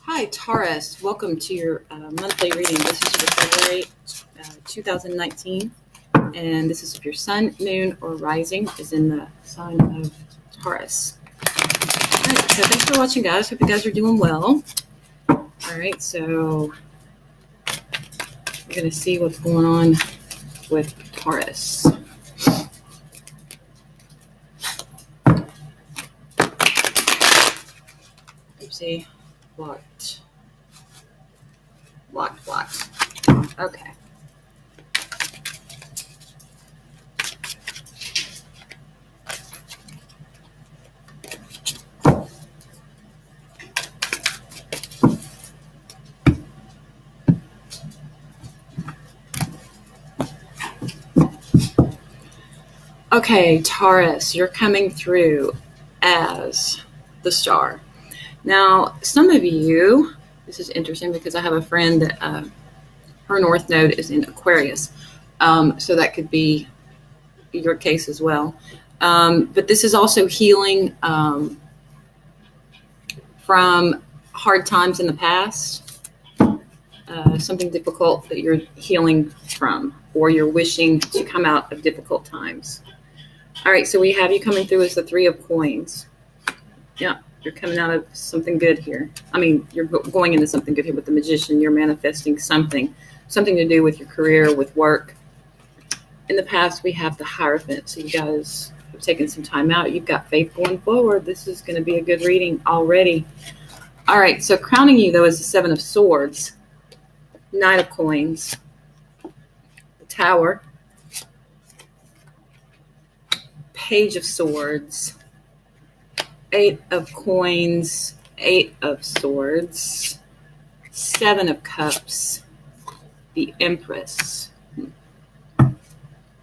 Hi, Taurus. Welcome to your monthly reading. This is for February 2019, and this is if your sun, moon, or rising is in the sign of Taurus. All right, so thanks for watching, guys. Hope you guys are doing well. All right, so we're going to see what's going on with Taurus. Oopsie. Blocked. Okay. Okay, Taurus, you're coming through as the star. Now, some of you, this is interesting because I have a friend that her North Node is in Aquarius. So that could be your case as well. But this is also healing from hard times in the past, something difficult that you're healing from, or you're wishing to come out of difficult times. All right, so we have you coming through as the Three of Coins. Yeah, you're coming out of something good here. I mean, you're going into something good here with the Magician. You're manifesting something to do with your career, with work. In the past, we have the Hierophant. So you guys have taken some time out. You've got faith going forward. This is going to be a good reading already. All right, so crowning you, though, is the Seven of Swords, Knight of Coins, the Tower, Page of Swords, Eight of Coins, Eight of Swords, Seven of Cups, the Empress.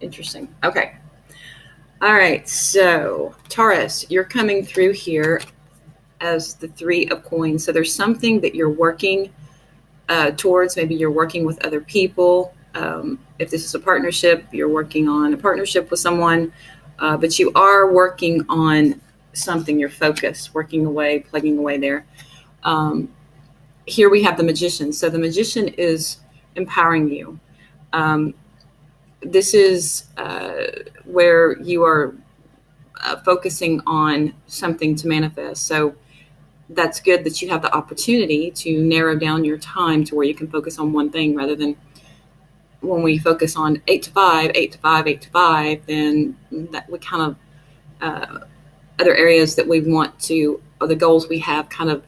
Interesting. Okay. All right. So, Taurus, you're coming through here as the Three of Coins. So there's something that you're working towards. Maybe you're working with other people. If this is a partnership, you're working on a partnership with someone. But you are working on something, you're focused, working away, plugging away there. Here we have the Magician. So the Magician is empowering you. This is where you are focusing on something to manifest. So that's good that you have the opportunity to narrow down your time to where you can focus on one thing rather than when we focus on 8 to 5, 8 to 5, 8 to 5, then that we kind of, other areas that we want to, or the goals we have kind of,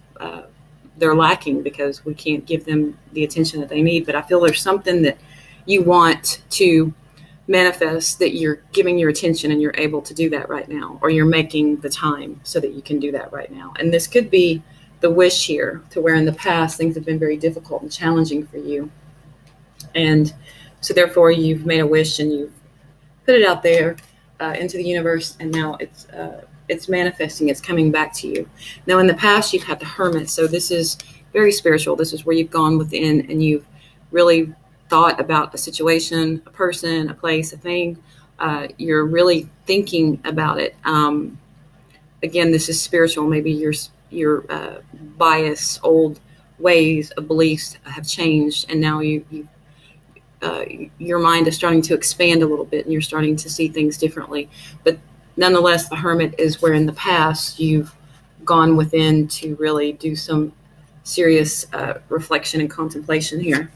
they're lacking because we can't give them the attention that they need. But I feel there's something that you want to manifest that you're giving your attention and you're able to do that right now, or you're making the time so that you can do that right now. And this could be the wish here, to where in the past things have been very difficult and challenging for you. And so therefore you've made a wish and you've put it out there into the universe, and now it's manifesting, it's coming back to you. Now in the past you've had the Hermit, so this is very spiritual. This is where you've gone within and you've really thought about a situation, a person, a place, a thing. You're really thinking about it. Again, this is spiritual. Maybe your bias, old ways of beliefs have changed, and now your mind is starting to expand a little bit and you're starting to see things differently. But nonetheless, the Hermit is where in the past you've gone within to really do some serious reflection and contemplation here.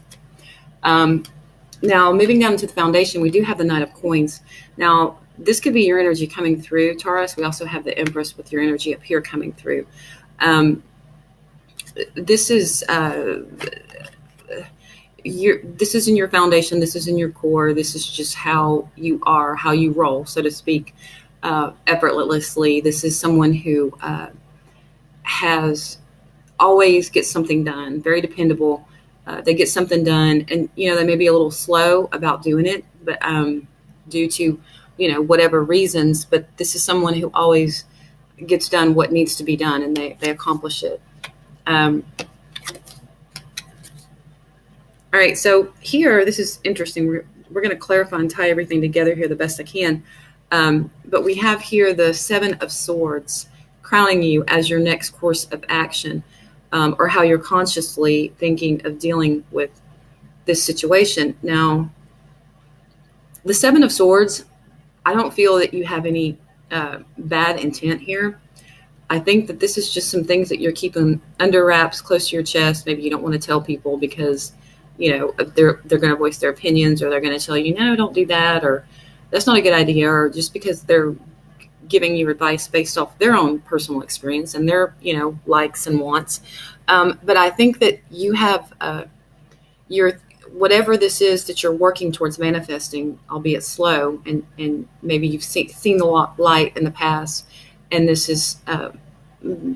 Now, moving down to the foundation, we do have the Knight of Coins. Now, this could be your energy coming through, Taurus. We also have the Empress with your energy up here coming through. This is this is in your foundation. This is in your core. This is just how you are, how you roll, so to speak, effortlessly. This is someone who has always gets something done, very dependable. They get something done, and they may be a little slow about doing it, but due to whatever reasons. But this is someone who always gets done what needs to be done, and they accomplish it. All right, so here, this is interesting. We're going to clarify and tie everything together here the best I can. But we have here the Seven of Swords crowning you as your next course of action. or how you're consciously thinking of dealing with this situation. Now, the Seven of Swords, I don't feel that you have any bad intent here. I think that this is just some things that you're keeping under wraps, close to your chest. Maybe you don't want to tell people because, they're going to voice their opinions, or they're going to tell you, no, don't do that, or that's not a good idea, or just because they're giving you advice based off their own personal experience and their, likes and wants. But I think that you have your whatever this is that you're working towards manifesting, albeit slow, and maybe you've seen the light in the past, and this is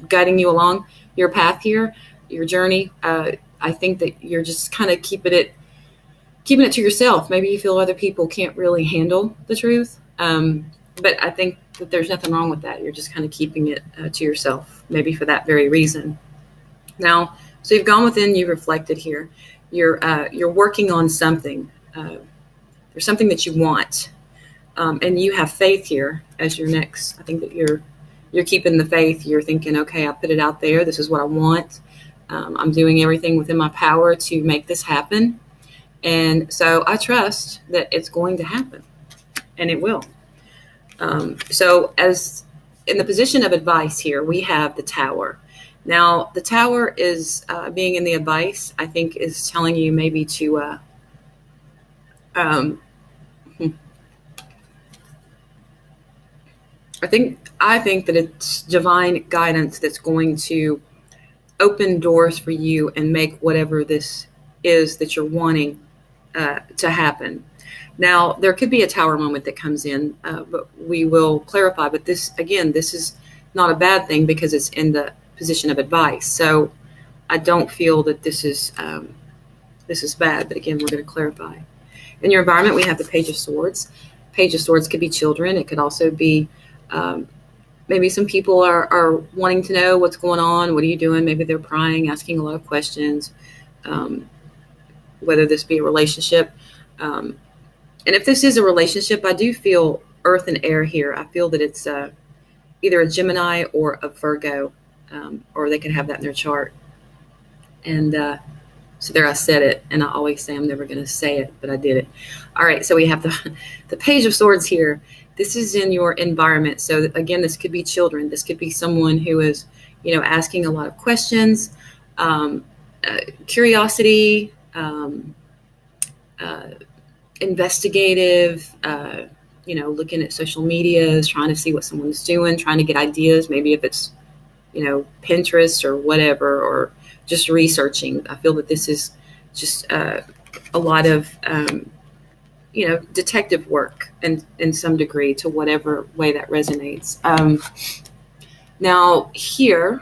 guiding you along your path here, your journey. I think that you're just kind of keeping it to yourself. Maybe you feel other people can't really handle the truth, but I think that there's nothing wrong with that. You're just kind of keeping it to yourself, maybe for that very reason. Now, so you've gone within, you've reflected here. You're working on something. There's something that you want, and you have faith here as your next. I think that you're keeping the faith. You're thinking, okay, I put it out there. This is what I want. I'm doing everything within my power to make this happen, and so I trust that it's going to happen, and it will. So, as in the position of advice here, we have the Tower. Now, the Tower is being in the advice, I think, is telling you maybe to I think that it's divine guidance that's going to open doors for you and make whatever this is that you're wanting to happen. Now, there could be a Tower moment that comes in, but we will clarify. But this is not a bad thing because it's in the position of advice. So I don't feel that this is bad. But again, we're going to clarify. In your environment, we have the Page of Swords. Page of Swords could be children. It could also be maybe some people are wanting to know what's going on. What are you doing? Maybe they're prying, asking a lot of questions, whether this be a relationship. And if this is a relationship, I do feel earth and air here. I feel that it's either a Gemini or a Virgo, or they could have that in their chart. And so there I said it, and I always say I'm never going to say it, but I did it. All right, so we have the Page of Swords here. This is in your environment. So again, this could be children. This could be someone who is, asking a lot of questions, curiosity, investigative, looking at social medias, trying to see what someone's doing, trying to get ideas, maybe if it's, Pinterest or whatever, or just researching. I feel that this is just a lot of, detective work and in some degree, to whatever way that resonates. Now here,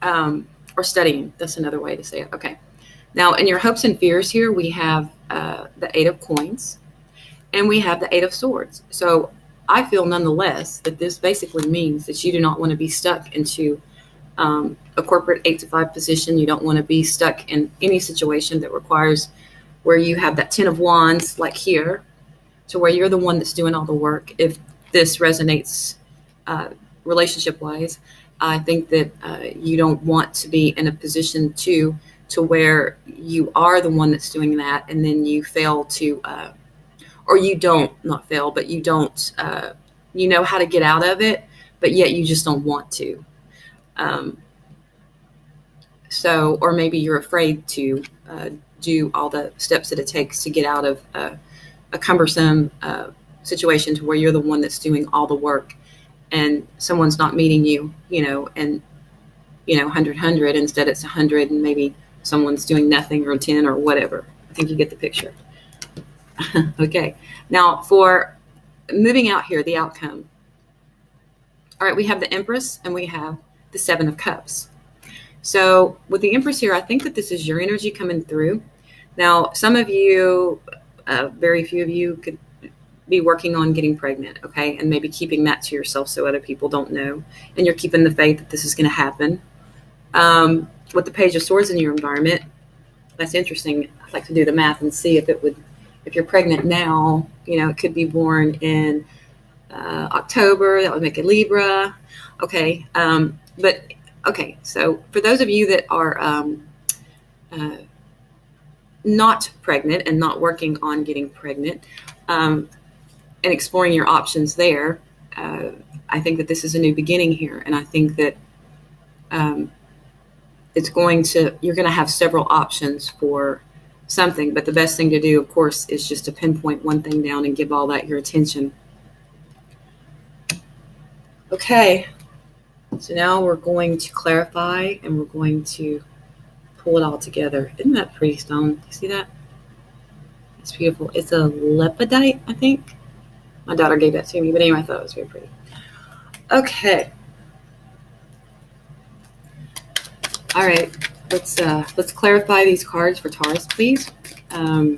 or studying, that's another way to say it. Okay. Now in your hopes and fears here, we have the Eight of Coins, and we have the Eight of Swords. So I feel nonetheless that this basically means that you do not want to be stuck into a corporate 8-to-5 position. You don't want to be stuck in any situation that requires where you have that 10 of Wands, like here, to where you're the one that's doing all the work. If this resonates relationship-wise, I think that you don't want to be in a position to where you are the one that's doing that, and then you fail to, or you don't, not fail, but you don't, you know how to get out of it, but yet you just don't want to. So, or maybe you're afraid to do all the steps that it takes to get out of a cumbersome situation to where you're the one that's doing all the work, and someone's not meeting you, and 100, instead it's 100, and maybe someone's doing nothing, or 10, or whatever. I think you get the picture. Okay. Now for moving out here, the outcome. All right, we have the Empress and we have the Seven of Cups. So with the Empress here, I think that this is your energy coming through. Now, some of you, very few of you could be working on getting pregnant, okay? And maybe keeping that to yourself so other people don't know. And you're keeping the faith that this is going to happen. With the Page of Swords in your environment, that's interesting. I'd like to do the math and see if you're pregnant now, it could be born in October. That would make it Libra. Okay. But Okay, so for those of you that are not pregnant and not working on getting pregnant, and exploring your options there, I think that this is a new beginning here, and I think that you're going to have several options for something, but the best thing to do, of course, is just to pinpoint one thing down and give all that your attention. Okay, so now we're going to clarify and we're going to pull it all together. Isn't that pretty stone? You see that? It's beautiful. It's a lepidite, I think. My daughter gave that to me, but anyway, I thought it was very pretty. Okay. All right, let's clarify these cards for Taurus, please. We're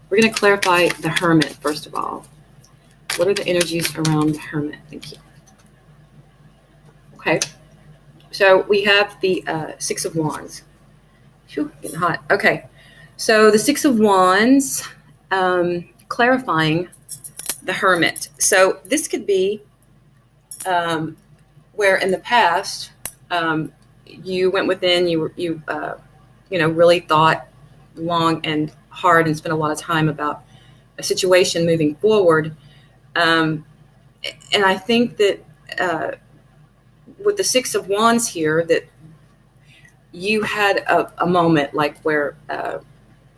going to clarify the Hermit first of all. What are the energies around the Hermit? Thank you. Okay, so we have the Six of Wands. Whew, getting hot. Okay, so the Six of Wands, clarifying the Hermit. So this could be where in the past you went within, you really thought long and hard and spent a lot of time about a situation moving forward. And I think that with the Six of Wands here, that you had a moment like where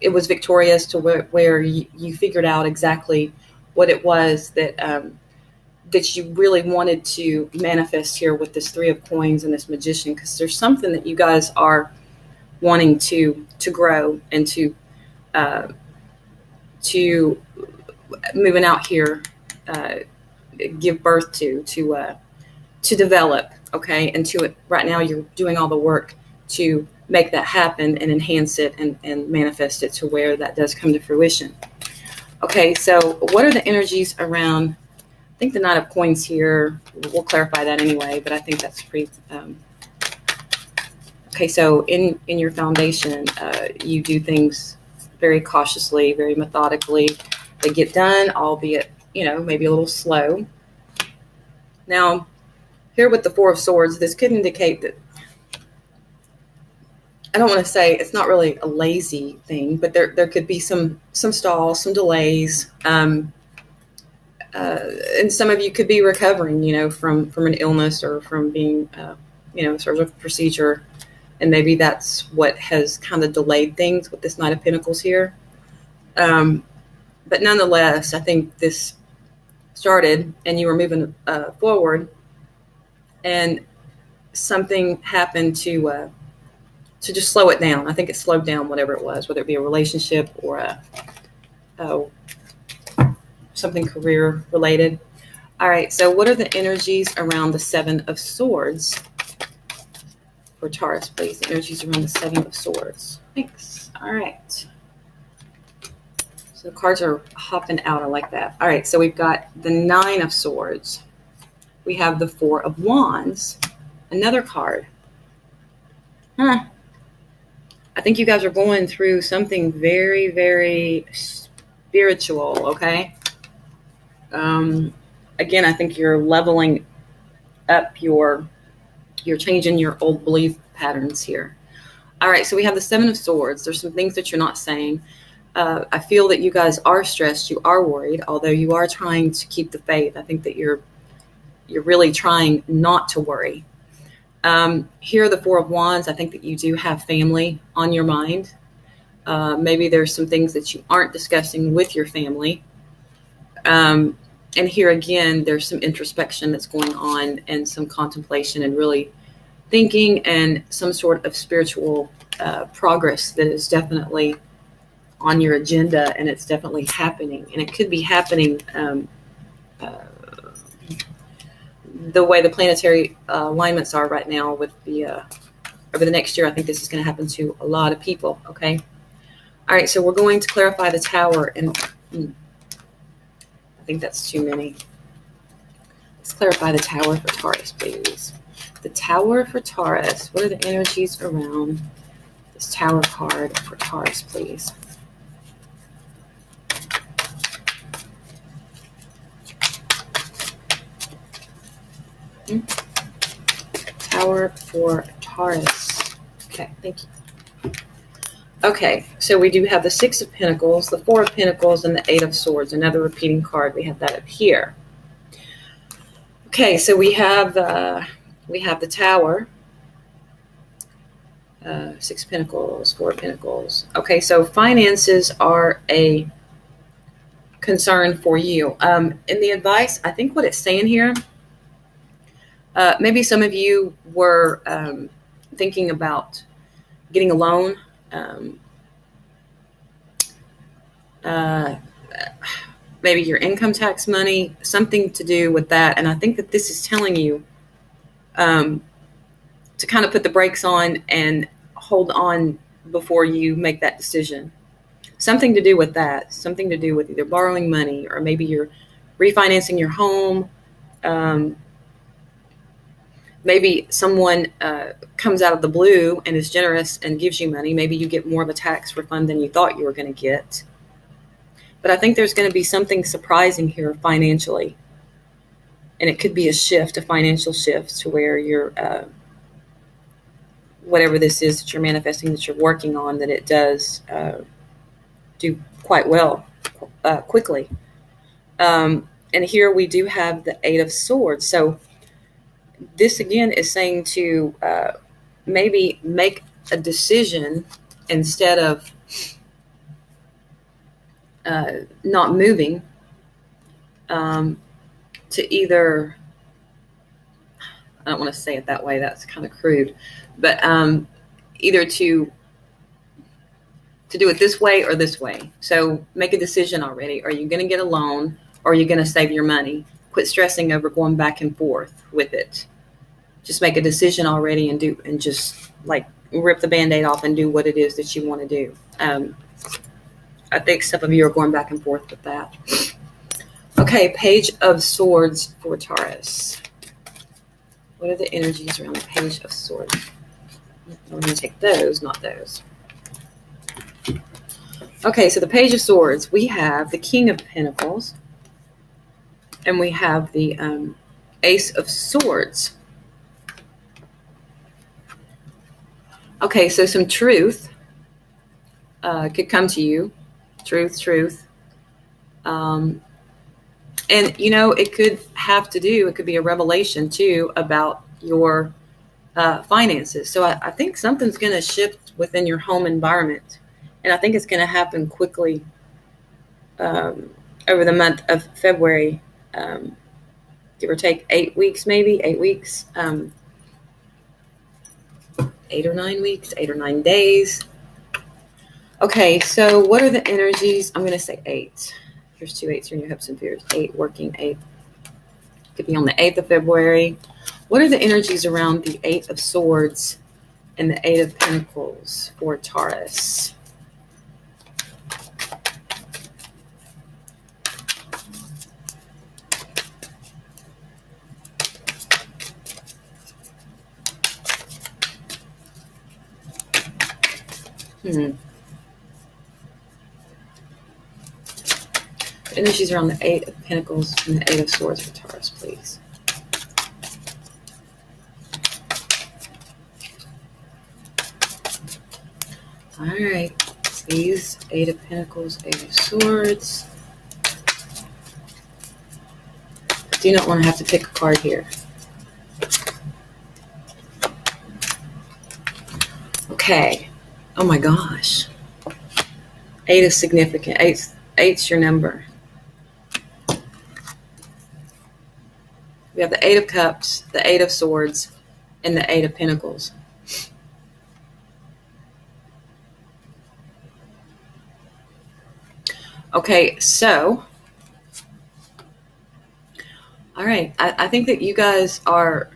it was victorious to where you figured out exactly what it was that you really wanted to manifest here with this Three of Coins and this Magician, because there's something that you guys are wanting to grow and to moving out here, give birth to develop. Okay, and to it right now you're doing all the work to make that happen and enhance it and manifest it to where that does come to fruition. Okay, so what are the energies around? I think the Knight of Coins here, we'll clarify that anyway, but I think that's pretty... Okay, so in your foundation, you do things very cautiously, very methodically. They get done, albeit, maybe a little slow. Now, here with the Four of Swords, this could indicate that, I don't want to say it's not really a lazy thing, but there could be some stalls, some delays. And some of you could be recovering, from an illness or from being, surgical procedure. And maybe that's what has kind of delayed things with this Knight of Pentacles here. But nonetheless, I think this started and you were moving forward, and something happened to just slow it down. I think it slowed down whatever it was, whether it be a relationship or something career related. All right, so what are the energies around the Seven of Swords for Taurus, please? The energies around the Seven of Swords. Thanks. All right. So the cards are hopping out. I like that. All right, so we've got the Nine of Swords. We have the Four of Wands. Another card. I think you guys are going through something very, very spiritual, okay? Again, I think you're leveling up you're changing your old belief patterns here. All right, so we have the Seven of Swords. There's some things that you're not saying. I feel that you guys are stressed. You are worried, although you are trying to keep the faith. I think that you're really trying not to worry. Here, the Four of Wands, I think that you do have family on your mind. Maybe there's some things that you aren't discussing with your family. And here again, there's some introspection that's going on and some contemplation and really thinking and some sort of spiritual progress that is definitely on your agenda, and it's definitely happening. And it could be happening the way the planetary alignments are right now with the over the next year. I think this is going to happen to a lot of people, okay? All right, so we're going to clarify the Tower, and I think that's too many. Let's clarify the Tower for Taurus, please. The Tower for Taurus. What are the energies around this Tower card for Taurus, please? Tower for Taurus. Okay, thank you. Okay, so we do have the Six of Pentacles, the Four of Pentacles, and the Eight of Swords. Another repeating card. We have that up here. Okay, so we have the Tower, Six of Pentacles, Four of Pentacles. Okay, so finances are a concern for you. In the advice, I think what it's saying here, maybe some of you were thinking about getting a loan. Maybe your income tax money, something to do with that. And I think that this is telling you to kind of put the brakes on and hold on before you make that decision. Something to do with that, something to do with either borrowing money or maybe you're refinancing your home. Maybe someone comes out of the blue and is generous and gives you money. Maybe you get more of a tax refund than you thought you were going to get. But I think there's going to be something surprising here financially. And it could be a shift, a financial shift to where you're, whatever this is that you're manifesting, that you're working on, that it does do quite well quickly. And here we do have the Eight of Swords. So this again is saying to maybe make a decision instead of not moving, to either, I don't want to say it that way, that's kind of crude, but either to do it this way or this way. So make a decision already. Are you going to get a loan or are you going to save your money? Quit stressing over going back and forth with it. Just make a decision already and just like rip the Band-Aid off and do what it is that you want to do. I think some of you are going back and forth with that. Okay, Page of Swords for Taurus. What are the energies around the Page of Swords? I'm going to take those, not those. Okay, so the Page of Swords, we have the King of Pentacles, and we have the Ace of Swords. Okay, so some truth could come to you. Truth. And, you know, it could be a revelation, too, about your finances. So I think something's going to shift within your home environment. And I think it's going to happen quickly over the month of February, give or take 8 weeks, maybe 8 weeks, 8 or 9 weeks, 8 or 9 days. Okay, so what are the energies? I'm going to say 8. Here's 2 8s in your hopes and fears. 8 working 8. Could be on the 8th of February. What are the energies around the 8 of Swords and the 8 of Pentacles for Taurus? Energies around the 8 of Pentacles and the 8 of Swords for Taurus, please. All right. Please, 8 of Pentacles, 8 of Swords. I do not want to have to pick a card here. Okay. Oh my gosh. 8 is significant. Eight's your number. We have the 8 of Cups, the 8 of Swords, and the 8 of Pentacles. Okay, so, all right, I think that you guys are,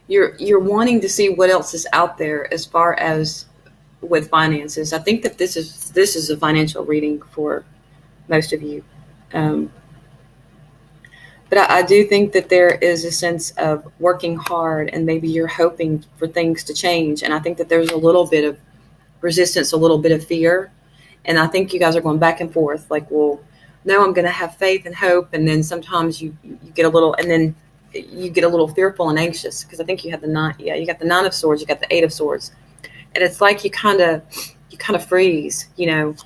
you're wanting to see what else is out there as far as with finances. I think that this is a financial reading for most of you. But I do think that there is a sense of working hard and maybe you're hoping for things to change. And I think that there's a little bit of resistance, a little bit of fear. And I think you guys are going back and forth like, well, no, I'm going to have faith and hope. And then sometimes you get a little, and then you get a little fearful and anxious, because I think you have the nine. Yeah, you got the 9 of swords, you got the 8 of swords, and it's like you kind of freeze, and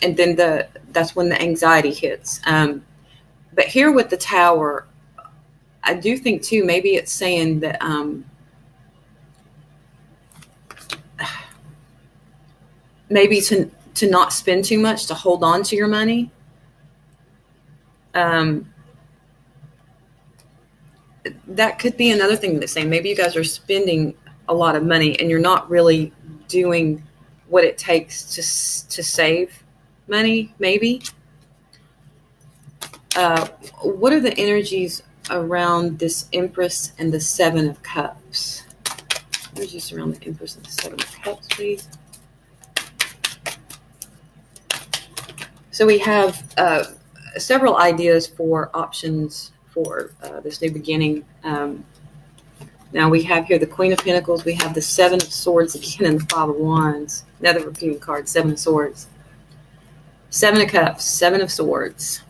then that's when the anxiety hits. But here with the Tower, I do think too, maybe it's saying that maybe to not spend too much, to hold on to your money. That could be another thing that's saying maybe you guys are spending a lot of money and you're not really doing what it takes to save money, maybe. What are the energies around this Empress and the 7 of Cups? Energies around the Empress and the 7 of Cups, please. So we have several ideas for options for this new beginning. Now we have here the Queen of Pentacles. We have the 7 of Swords again and the 5 of Wands. Another repeating card, 7 of Swords. 7 of Cups, 7 of Swords.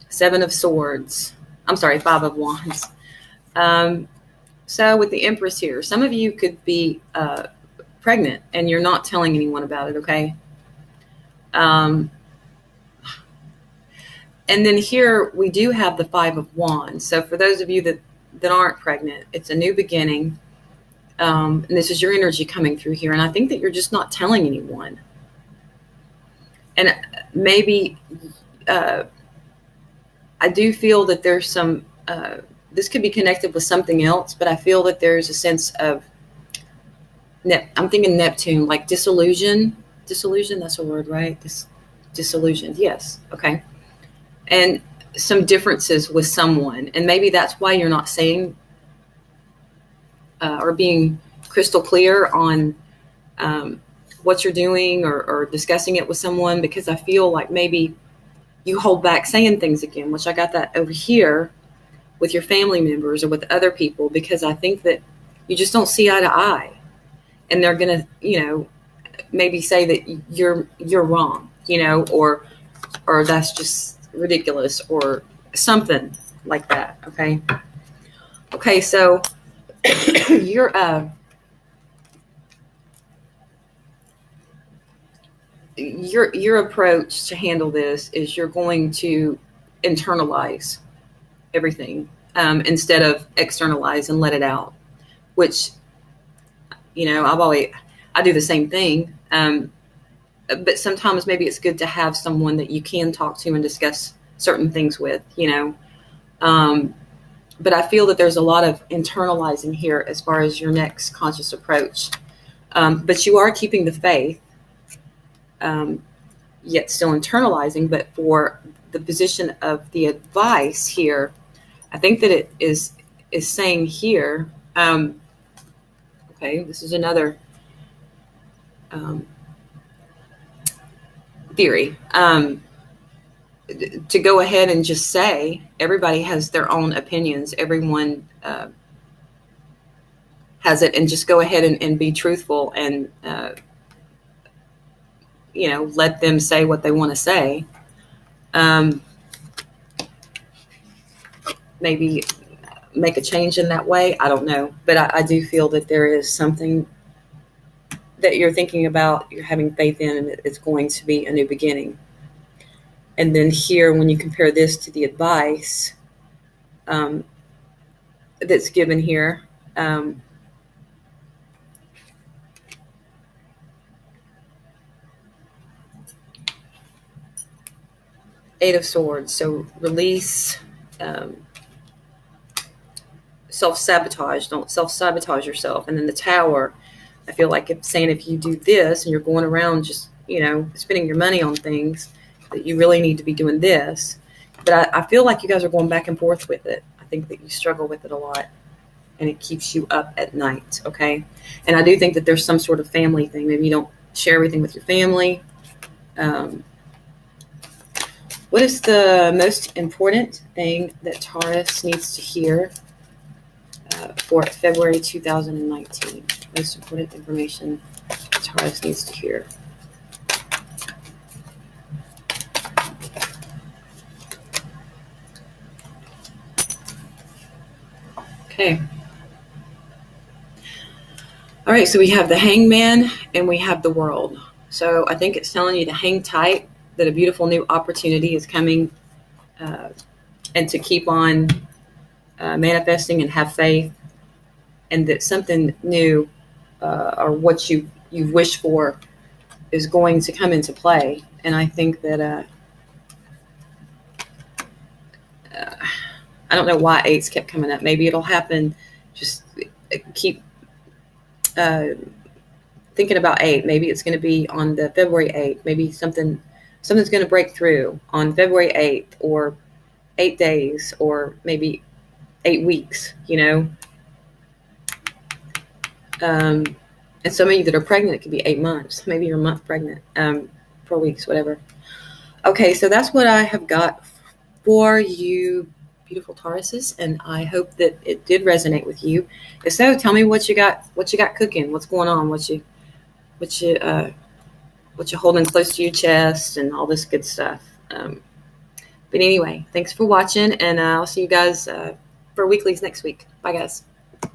7 of Swords. I'm sorry, 5 of Wands. So with the Empress here, some of you could be pregnant and you're not telling anyone about it, okay? And then here we do have the 5 of Wands. So for those of you that aren't pregnant, it's a new beginning. And this is your energy coming through here. And I think that you're just not telling anyone. And maybe I do feel that there's some, this could be connected with something else, but I feel that there's a sense of, I'm thinking Neptune, like disillusion. Disillusion, that's a word, right? Disillusioned, yes, okay. And some differences with someone. And maybe that's why you're not saying or being crystal clear on what you're doing or discussing it with someone, because I feel like maybe you hold back saying things again, which I got that over here with your family members or with other people, because I think that you just don't see eye to eye. And they're going to, maybe say that you're wrong, or that's just ridiculous or something like that. Okay, so your approach to handle this is you're going to internalize everything instead of externalize and let it out, which I do the same thing. But sometimes maybe it's good to have someone that you can talk to and discuss certain things with, but I feel that there's a lot of internalizing here as far as your next conscious approach. But you are keeping the faith, yet still internalizing. But for the position of the advice here, I think that it is saying here, okay, this is another theory, to go ahead and just say everybody has their own opinions. Everyone has it, and just go ahead and be truthful and, let them say what they want to say. Maybe make a change in that way. I don't know. But I do feel that there is something that you're thinking about, you're having faith in, and it's going to be a new beginning. And then here, when you compare this to the advice that's given here, Eight of Swords. So release, self-sabotage. Don't self-sabotage yourself. And then the Tower, I feel like it's saying if you do this and you're going around just, spending your money on things, that you really need to be doing this. But I feel like you guys are going back and forth with it. I think that you struggle with it a lot, and it keeps you up at night, okay? And I do think that there's some sort of family thing. Maybe you don't share everything with your family. What is the most important thing that Taurus needs to hear for February 2019? Most important information Taurus needs to hear. Okay. All right, so we have the Hangman and we have the World. So I think it's telling you to hang tight, that a beautiful new opportunity is coming, and to keep on manifesting and have faith, and that something new, or what you've wished for, is going to come into play. And I think that I don't know why eights kept coming up. Maybe it'll happen. Just keep thinking about 8. Maybe it's going to be on the February 8th. Maybe something's going to break through on February 8th, or 8 days, or maybe 8 weeks, and some of you that are pregnant, it could be 8 months. Maybe you're a month pregnant, 4 weeks, whatever. Okay, so that's what I have got for you, beautiful Tauruses, and I hope that it did resonate with you. If so, tell me what you got cooking, what's going on, what you holding close to your chest, and all this good stuff. But anyway, thanks for watching, and I'll see you guys for weeklies next week. Bye, guys.